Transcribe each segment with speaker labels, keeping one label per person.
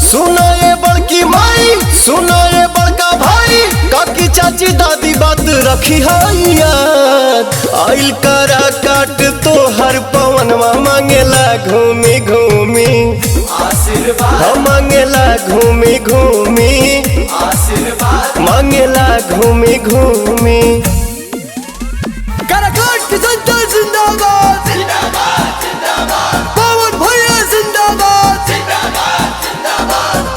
Speaker 1: सुनो ये बड़की माई, सुनो ये बड़का भाई, काकी चाची दादी बात रखी है याद। आइल करा काट तो हर पवनवा मांगेला घूमी घूमी आशीर्वाद, मांगेला घूमी घूमी आशीर्वाद, मांगेला घूमी घूमी।
Speaker 2: काराकाट की जनता जिंदाबाद जिंदाबाद जिंदाबाद, पवन भैया जिंदाबाद जिंदाबाद जिंदाबाद।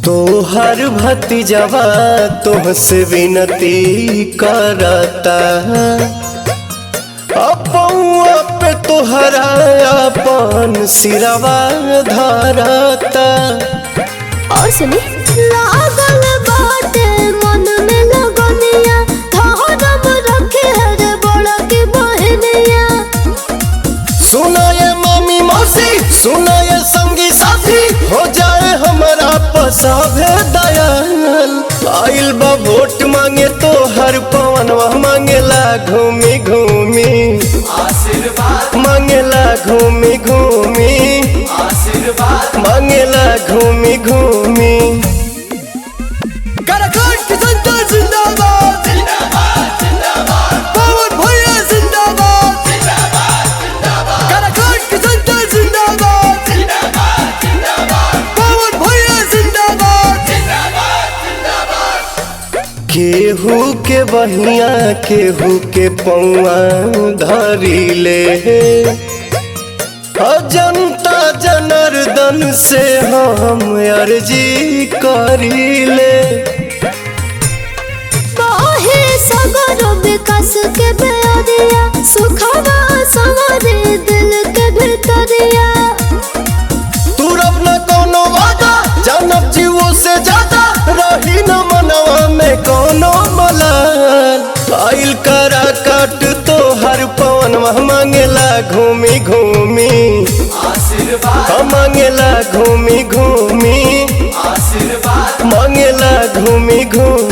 Speaker 1: तो हर भतीजवा तुमसे विनती करता, अपौआ पे तोहरा अपन सिरवा धरता।
Speaker 3: और सुनी लागल बाटे मन में लगनिया, धरम रखे हर बड़ा की बहनिया।
Speaker 1: सुना ये मामी मौसी, सुना ये संगी साथी, हो जाए हमारा पसाभे दयाल। आइल बा वोट मांगे तो हर पवनवा मांगेला घूमी घूमी आशीर्वाद, मांगेला घूमी घूमी आशीर्वाद, मांगेला घूमी घूमी।
Speaker 2: काराकाट की जनता जिंदाबाद जिंदाबाद जिंदाबाद, पवन भैया जिंदाबाद जिंदाबाद जिंदाबाद। काराकाट की जनता जिंदाबाद जिंदाबाद जिंदाबाद, पवन भैया जिंदाबाद जिंदाबाद जिंदाबाद।
Speaker 1: केहू के बहिया केहू के पौआ धरी ले, जनता जनार्दन से हम अर्जी करीले।
Speaker 3: बाहे सगर विकास के बेरिया, सुखवा सवारे दिल के भीतरिया।
Speaker 1: तू रब न कोनो वादा, जानब जीवो से ज्यादा, रही न मनवा में कोनो मलाल। आइल करा काट तो हर पवनवा मांगेला घूमी घूमी आशीर्वाद, मांगेला घूमी घूमी आशीर्वाद, मांगेला घूमी घूमी।